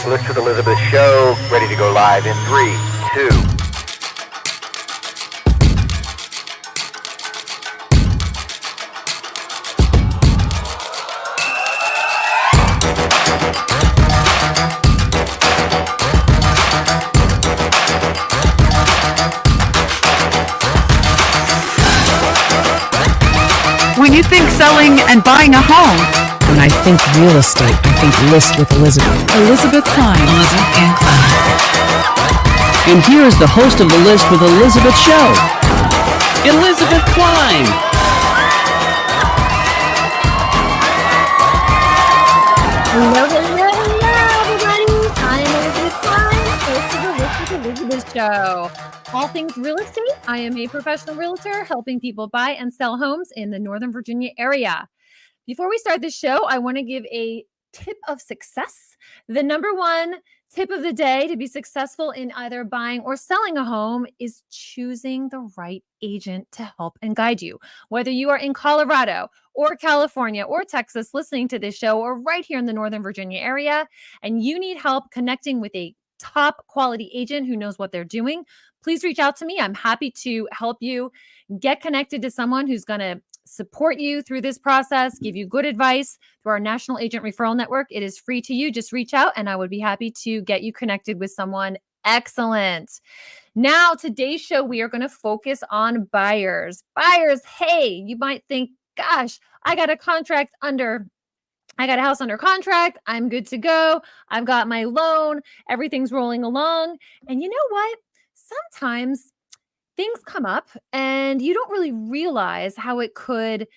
Host Elizabeth show, ready to go live in 3, 2. When you think selling and buying a home, when I think real estate, I think list with Elizabeth. Elizabeth Kline. Elizabeth Ann Kline. And here is the host of the List with Elizabeth show, Elizabeth Kline. Hello, everybody. I'm Elizabeth Kline, host of the List with Elizabeth show. All things real estate. I am a professional realtor helping people buy and sell homes in the Northern Virginia area. Before we start this show, I want to give a tip of success. The number one tip of the day to be successful in either buying or selling a home is choosing the right agent to help and guide you. Whether you are in Colorado or California or Texas listening to this show, or right here in the Northern Virginia area, and you need help connecting with a top quality agent who knows what they're doing, please reach out to me. I'm happy to help you get connected to someone who's going to support you through this process, give you good advice through our National Agent Referral Network. It is free to you. Just reach out and I would be happy to get you connected with someone excellent. Now, today's show, we are going to focus on buyers. Buyers, hey, you might think, gosh, I got a house under contract. I'm good to go. I've got my loan. Everything's rolling along. And you know what? Sometimes things come up and you don't really realize how it could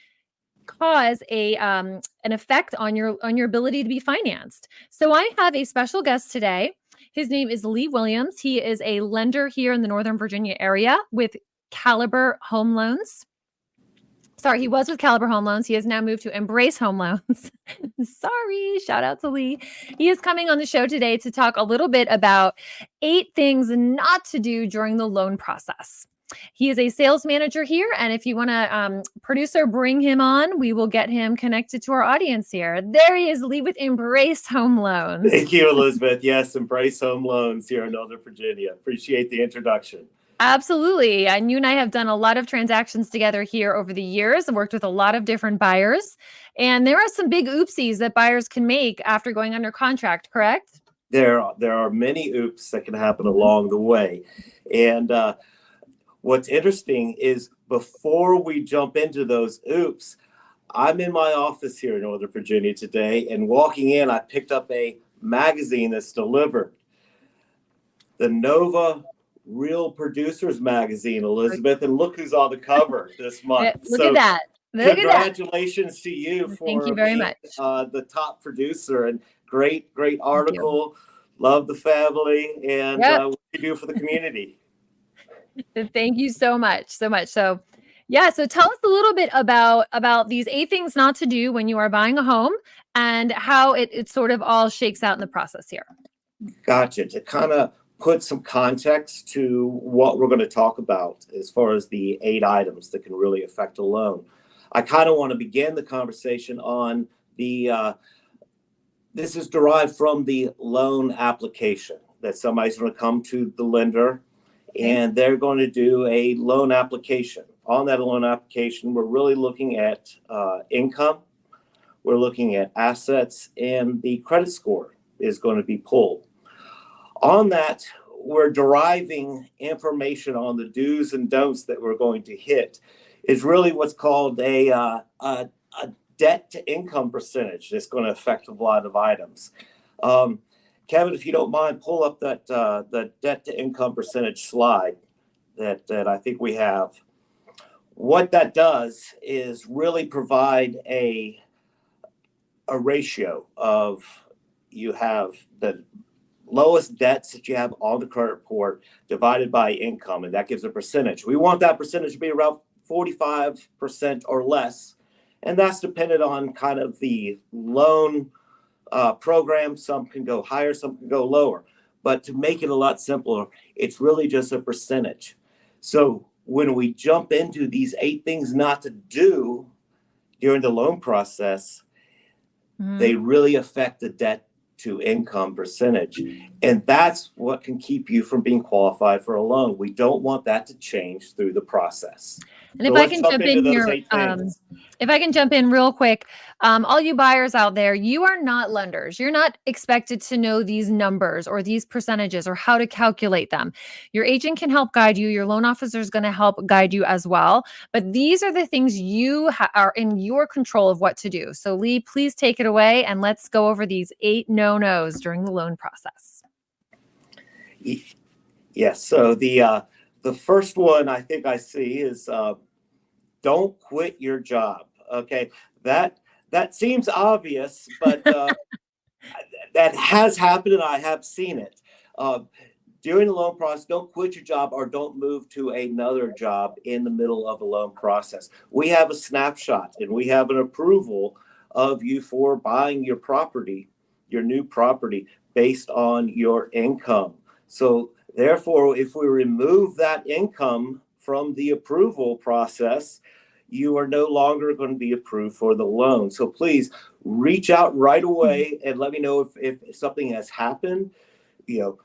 cause an effect on your ability to be financed. So I have a special guest today. His name is lwilliams. He is a lender here in the Northern Virginia area with Caliber Home Loans. Sorry, he was with Caliber Home Loans. He has now moved to Embrace Home Loans. Sorry, shout out to Lee. He is coming on the show today to talk a little bit about 8 things not to do during the loan process. He is a sales manager here, and if you want to, producer, bring him on, we will get him connected to our audience here. There he is, Lee with Embrace Home Loans. Thank you, Elizabeth. Yes, Embrace Home Loans here in Northern Virginia. Appreciate the introduction. Absolutely. And you and I have done a lot of transactions together here over the years and worked with a lot of different buyers. And there are some big oopsies that buyers can make after going under contract, correct? There are many oops that can happen along the way. And what's interesting is before we jump into those oops, I'm in my office here in Northern Virginia today, and walking in, I picked up a magazine that's delivered. The Nova Real Producers Magazine, Elizabeth, and look who's on the cover this month. Look at that. Congratulations to you for Thank you very much. The top producer, and great article. Love the family and what you do for the community. Thank you so much. So yeah, so tell us a little bit about these 8 things not to do when you are buying a home and how it sort of all shakes out in the process here. Gotcha. To kind of put some context to what we're going to talk about as far as the 8 items that can really affect a loan, I kind of want to begin the conversation on the this is derived from the loan application that somebody's going to come to the lender and they're going to do a loan application. On that loan application, we're really looking at income, we're looking at assets, and the credit score is going to be pulled. On that, we're deriving information on the do's and don'ts that we're going to hit. Is really what's called a debt to income percentage that's going to affect a lot of items. Kevin, if you don't mind, pull up that the debt to income percentage slide that I think we have. What that does is really provide a ratio of, you have the lowest debts that you have on the credit report divided by income, and that gives a percentage. We want that percentage to be around 45% or less, and that's dependent on kind of the loan program. Some can go higher, some can go lower, but to make it a lot simpler, it's really just a percentage. So when we jump into these 8 things not to do during the loan process, they really affect the debt to income percentage. And that's what can keep you from being qualified for a loan. We don't want that to change through the process. And So if I let's can jump jump into in those here, 8 things. if I can jump in real quick, all you buyers out there, you are not lenders. You're not expected to know these numbers or these percentages or how to calculate them. Your agent can help guide you. Your loan officer is going to help guide you as well. But these are the things you are in your control of what to do. So Lee, please take it away and let's go over these 8 no-nos during the loan process. Yes. So the first one I think I see is don't quit your job. Okay, that seems obvious, but that has happened, and I have seen it. During the loan process, don't quit your job or don't move to another job in the middle of a loan process. We have a snapshot and we have an approval of you for buying your property, your new property, based on your income. So therefore, if we remove that income from the approval process, you are no longer going to be approved for the loan. So please reach out right away and let me know if something has happened. You know,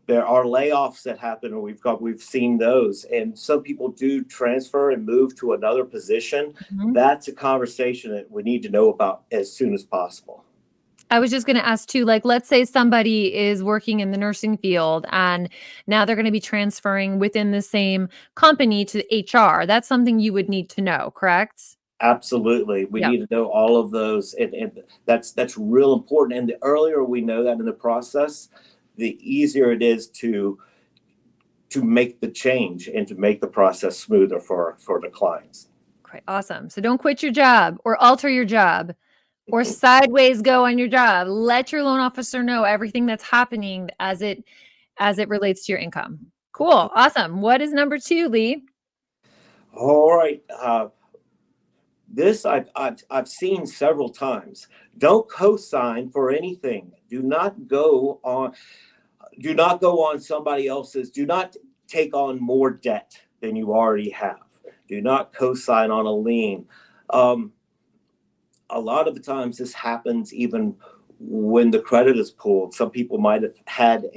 there are layoffs that happen, and we've seen those. And some people do transfer and move to another position. Mm-hmm. That's a conversation that we need to know about as soon as possible. I was just going to ask too, like, let's say somebody is working in the nursing field and now they're going to be transferring within the same company to HR. That's something you would need to know, correct? Absolutely. We need to know all of those. And that's real important. And the earlier we know that in the process, the easier it is to make the change and to make the process smoother for the clients. Okay, awesome. So don't quit your job or alter your job or sideways go on your job. Let your loan officer know everything that's happening as it relates to your income. Cool. Awesome. What is number 2, Lee? All right. This I've seen several times. Don't co-sign for anything. Do not go on somebody else's. Do not take on more debt than you already have. Do not co-sign on a lien. A lot of the times this happens even when the credit is pulled. Some people might have had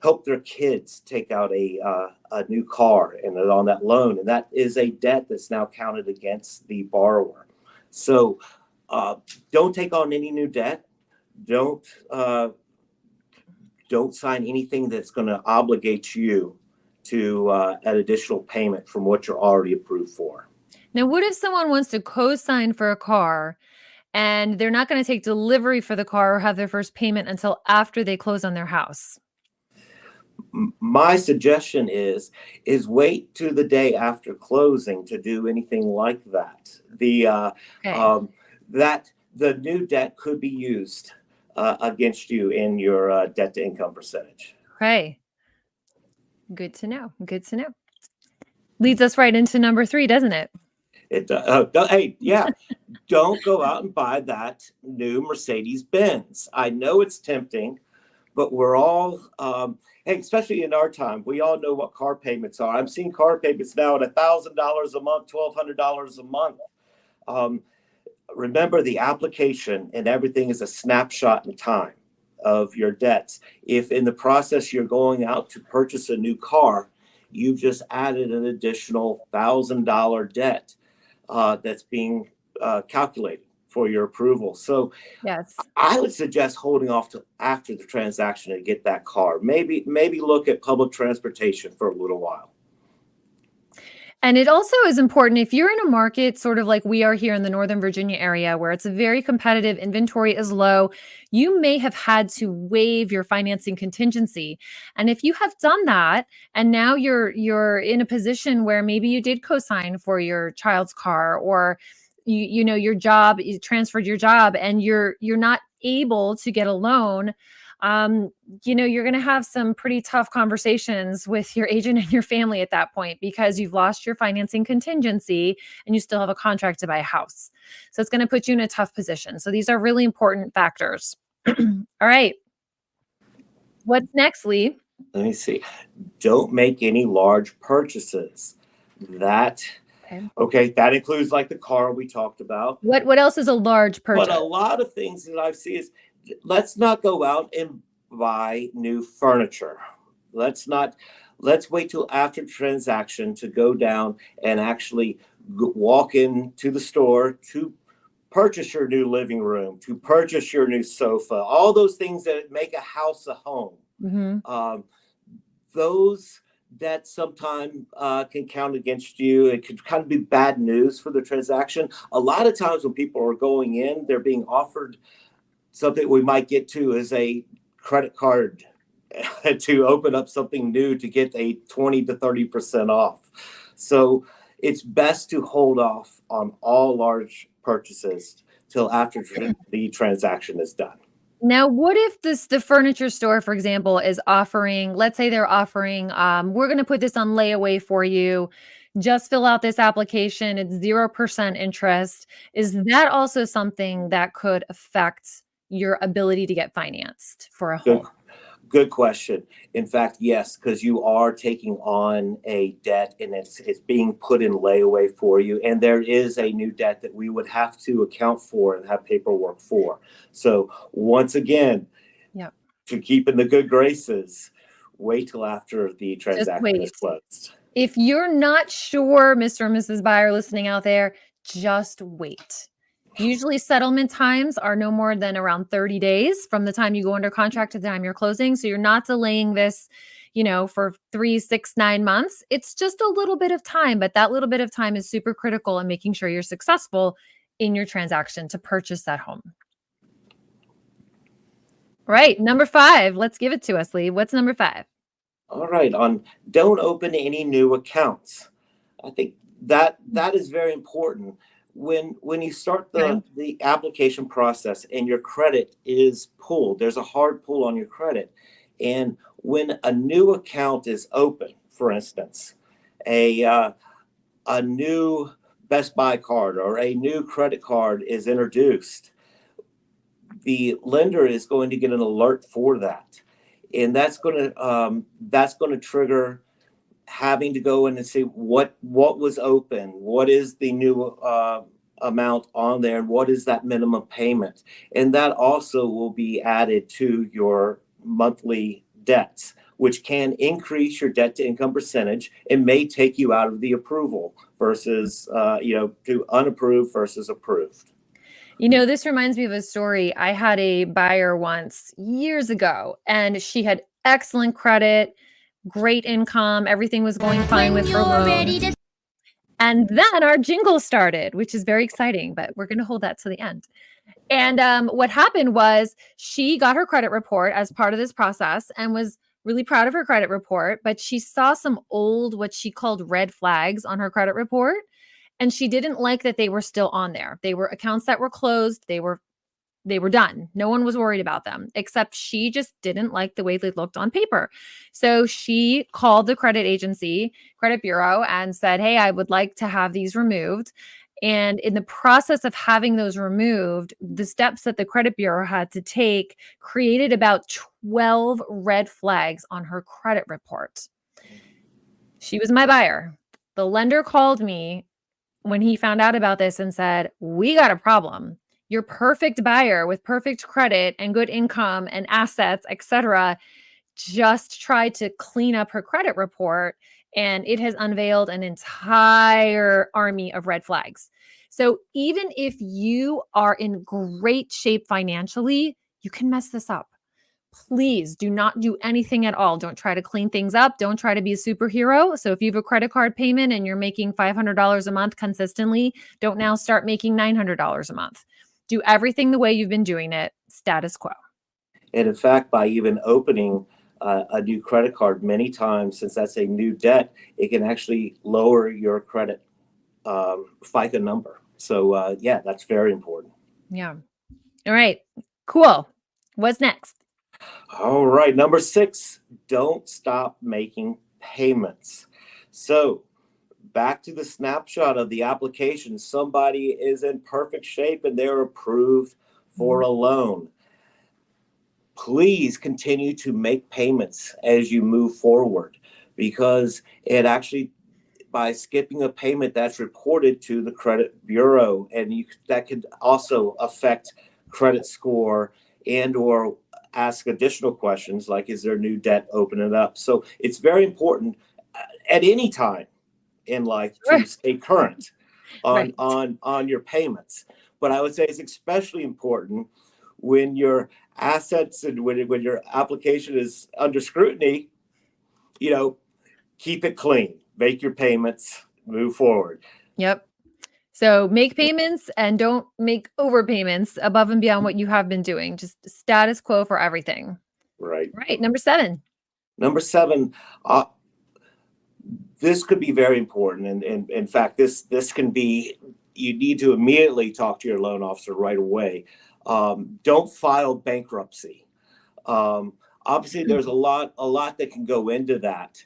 help their kids take out a new car and they're on that loan, and that is a debt that's now counted against the borrower. So don't take on any new debt. Don't sign anything that's going to obligate you to an additional payment from what you're already approved for. Now, what if someone wants to co-sign for a car and they're not going to take delivery for the car or have their first payment until after they close on their house? My suggestion is wait to the day after closing to do anything like that. That the new debt could be used against you in your debt to income percentage. Okay. Good to know. Good to know. Leads us right into number 3, doesn't it? Hey, yeah, don't go out and buy that new Mercedes-Benz. I know it's tempting, but we're all, hey, especially in our time, we all know what car payments are. I'm seeing car payments now at $1,000 a month, $1,200 a month. Remember, the application and everything is a snapshot in time of your debts. If in the process you're going out to purchase a new car, you've just added an additional $1,000 debt that's being calculated for your approval. So yes, I would suggest holding off to after the transaction to get that car. Maybe look at public transportation for a little while. And it also is important if you're in a market sort of like we are here in the Northern Virginia area where it's a very competitive, inventory is low, you may have had to waive your financing contingency. And if you have done that and now you're in a position where maybe you did co-sign for your child's car, or you know your job, you transferred your job and you're not able to get a loan, you're going to have some pretty tough conversations with your agent and your family at that point because you've lost your financing contingency and you still have a contract to buy a house. So it's going to put you in a tough position. So these are really important factors. All right. What's next, Lee? Let me see. Don't make any large purchases. That includes like the car we talked about. What else is a large purchase? But a lot of things that I've seen is let's not go out and buy new furniture. Let's wait till after transaction to go down and actually walk into the store to purchase your new living room, to purchase your new sofa, all those things that make a house a home. Those that sometimes can count against you. It could kind of be bad news for the transaction. A lot of times when people are going in, they're being offered something we might get to is a credit card to open up something new to get a 20 to 30% off. So it's best to hold off on all large purchases till after the transaction is done. Now, what if the furniture store, for example, is offering, let's say they're offering, we're going to put this on layaway for you. Just fill out this application. It's 0% interest. Is that also something that could affect your ability to get financed for a home? Good question. In fact, yes, because you are taking on a debt and it's being put in layaway for you. And there is a new debt that we would have to account for and have paperwork for. So once again, to keep in the good graces, wait till after the transaction is closed. If you're not sure, Mr. and Mrs. Buyer listening out there, just wait. Usually settlement times are no more than around 30 days from the time you go under contract to the time you're closing. So you're not delaying this, for 3, 6, 9 months. It's just a little bit of time, but that little bit of time is super critical in making sure you're successful in your transaction to purchase that home. Right. Number 5. Let's give it to us, Lee. What's number 5? All right. Don't open any new accounts. I think that is very important. When you start the application process and your credit is pulled, there's a hard pull on your credit. And when a new account is open, for instance, a new Best Buy card or a new credit card is introduced, the lender is going to get an alert for that. And that's going to trigger having to go in and see what was open, what is the new amount on there, and what is that minimum payment. And that also will be added to your monthly debts, which can increase your debt to income percentage and may take you out of the approval versus, to unapproved versus approved. This reminds me of a story. I had a buyer once years ago, and she had excellent credit, great income. Everything was going fine with her loan. And then our jingle started, which is very exciting, but we're going to hold that to the end. And what happened was she got her credit report as part of this process and was really proud of her credit report, but she saw some old, what she called red flags on her credit report. And she didn't like that they were still on there. They were accounts that were closed. They were done. No one was worried about them, except she just didn't like the way they looked on paper. So she called the credit bureau and said, hey, I would like to have these removed. And in the process of having those removed, the steps that the credit bureau had to take created about 12 red flags on her credit report. She was my buyer. The lender called me when he found out about this and said, we got a problem. Your perfect buyer with perfect credit and good income and assets, etc., just tried to clean up her credit report, and it has unveiled an entire army of red flags. So even if you are in great shape financially, you can mess this up. Please do not do anything at all. Don't try to clean things up. Don't try to be a superhero. So if you have a credit card payment and you're making $500 a month consistently, don't now start making $900 a month. Do everything the way you've been doing it, status quo. And in fact, by even opening a new credit card many times, since that's a new debt, it can actually lower your credit FICO number. So that's very important. Yeah. All right. Cool. What's next? All right. Number 6, don't stop making payments. So back to the snapshot of the application, somebody is in perfect shape and they're approved for a loan. Please continue to make payments as you move forward, because it actually, by skipping a payment, that's reported to the credit bureau, and that could also affect credit score and or ask additional questions like, is there new debt opening up? So it's very important at any time in life to stay current on your payments. But I would say it's especially important when your assets and when your application is under scrutiny, keep it clean, make your payments, move forward. Yep. So make payments and don't make overpayments above and beyond what you have been doing. Just status quo for everything. Right. Right. Number 7. Number 7, this could be very important. And in fact, this can be, you need to immediately talk to your loan officer right away. Don't file bankruptcy. Obviously, there's a lot that can go into that.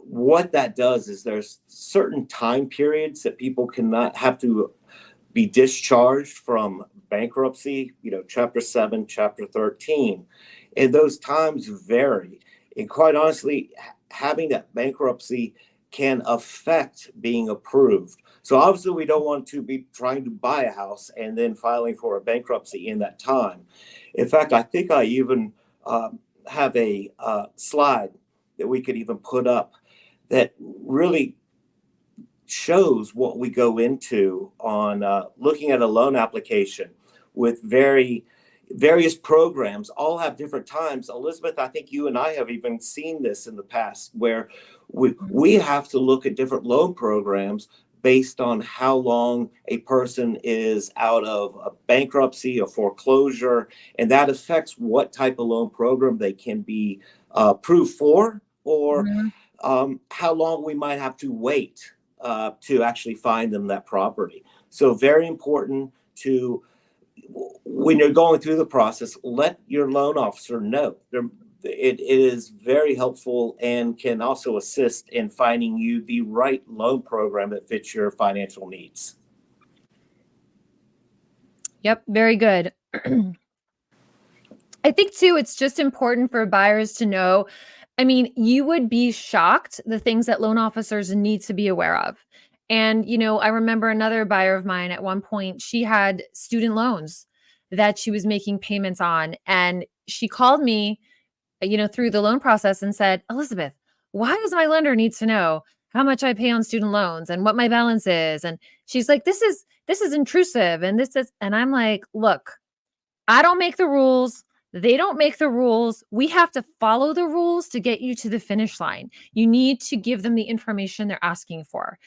What that does is there's certain time periods that people cannot have to be discharged from bankruptcy, Chapter 7, Chapter 13. And those times vary. And quite honestly, having that bankruptcy can affect being approved. So obviously, we don't want to be trying to buy a house and then filing for a bankruptcy in that time. In fact, I think I even have a slide that we could even put up that really shows what we go into on looking at a loan application with various programs. All have different times. Elizabeth, I think you and I have even seen this in the past where we have to look at different loan programs based on how long a person is out of a bankruptcy or foreclosure, and that affects what type of loan program they can be approved for, or how long we might have to wait to actually find them that property. So very important to, when you're going through the process, let your loan officer know. It is very helpful and can also assist in finding you the right loan program that fits your financial needs. Yep, very good. I think too, it's just important for buyers to know. I mean, you would be shocked the things that loan officers need to be aware of. And, I remember another buyer of mine at one point, she had student loans that she was making payments on. And she called me, through the loan process and said, Elizabeth, why does my lender need to know how much I pay on student loans and what my balance is? And she's like, this is intrusive. And I'm like, look, I don't make the rules. They don't make the rules. We have to follow the rules to get you to the finish line. You need to give them the information they're asking for.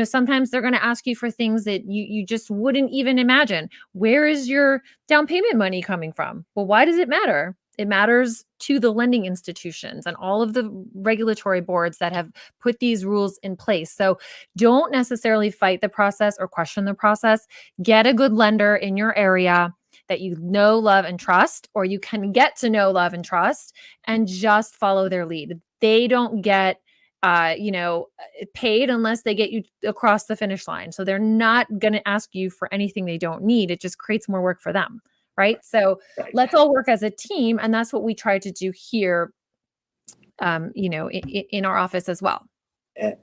Sometimes they're going to ask you for things that you just wouldn't even imagine. Where is your down payment money coming from? Well, why does it matter? It matters to the lending institutions and all of the regulatory boards that have put these rules in place. So don't necessarily fight the process or question the process. Get a good lender in your area that you know, love, and trust, or you can get to know, love, and trust, and just follow their lead. They don't get, paid unless they get you across the finish line. So they're not going to ask you for anything they don't need. It just creates more work for them, right? So let's all work as a team, and that's what we try to do here, in our office as well.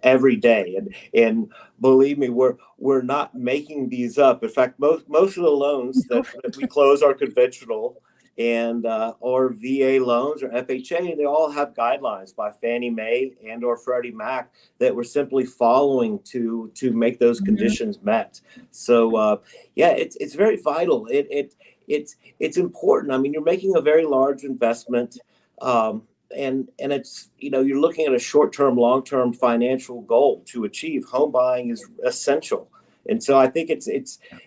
Every day, and believe me, we're not making these up. In fact, most of the loans that we close are conventional and or VA loans or FHA, and they all have guidelines by Fannie Mae and or Freddie Mac that we're simply following to make those conditions met. So it's very vital. It's important. I mean, you're making a very large investment. And it's, you're looking at a short-term, long-term financial goal to achieve. Home buying is essential. And so I think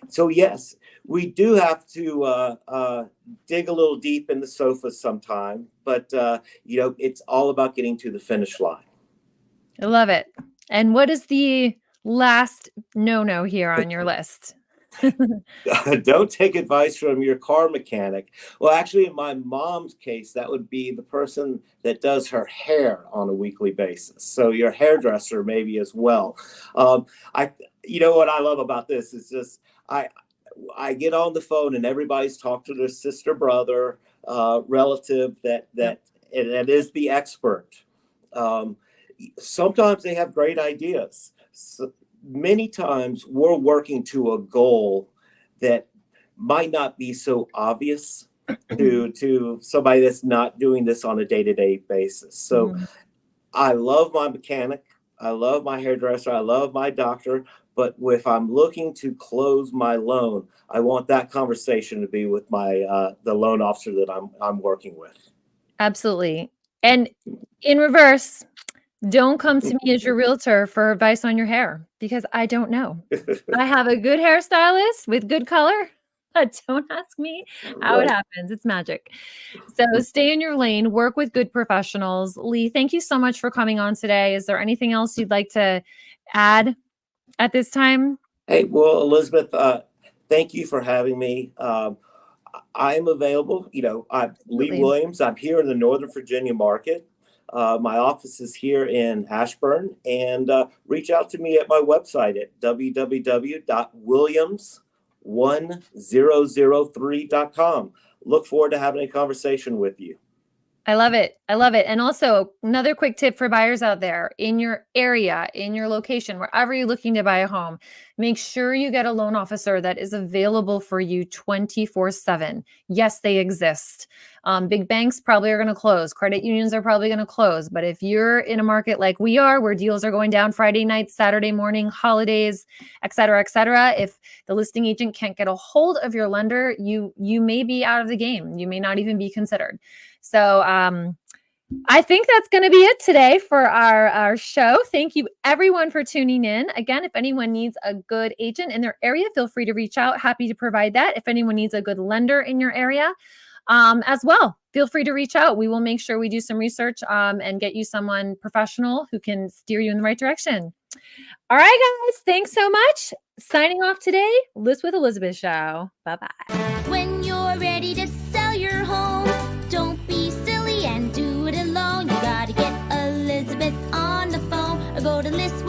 so yes, we do have to dig a little deep in the sofas sometime, but it's all about getting to the finish line. I love it. And what is the last no-no here on your list? Don't take advice from your car mechanic. Well, actually, in my mom's case, that would be the person that does her hair on a weekly basis. So your hairdresser maybe as well. What I love about this is just I get on the phone and everybody's talked to their sister, brother, relative that is the expert. Sometimes they have great ideas. So, many times we're working to a goal that might not be so obvious to somebody that's not doing this on a day-to-day basis. So I love my mechanic, I love my hairdresser, I love my doctor, but if I'm looking to close my loan, I want that conversation to be with my the loan officer that I'm working with. Absolutely. And in reverse, don't come to me as your realtor for advice on your hair because I don't know. I have a good hairstylist with good color, but don't ask me how it happens. It's magic. So stay in your lane, work with good professionals. Lee, thank you so much for coming on today. Is there anything else you'd like to add at this time? Hey, well, Elizabeth, thank you for having me. I am available. I'm Lee Williams. I'm here in the Northern Virginia market. My office is here in Ashburn, and reach out to me at my website at www.williams1003.com. Look forward to having a conversation with you. I love it. I love it. And also another quick tip for buyers out there in your area, in your location, wherever you're looking to buy a home, make sure you get a loan officer that is available for you 24/7. Yes, they exist. Big banks probably are going to close. Credit unions are probably going to close. But if you're in a market like we are, where deals are going down Friday night, Saturday morning, holidays, et cetera, if the listing agent can't get a hold of your lender, you may be out of the game. You may not even be considered. So I think that's going to be it today for our show. Thank you, everyone, for tuning in. Again, if anyone needs a good agent in their area, feel free to reach out. Happy to provide that. If anyone needs a good lender in your area as well, feel free to reach out. We will make sure we do some research and get you someone professional who can steer you in the right direction. All right, guys. Thanks so much. Signing off today, List with Elizabeth show. Bye-bye. When you're ready to sell your home, don't be silly and do it alone. You gotta get Elizabeth on the phone or go to list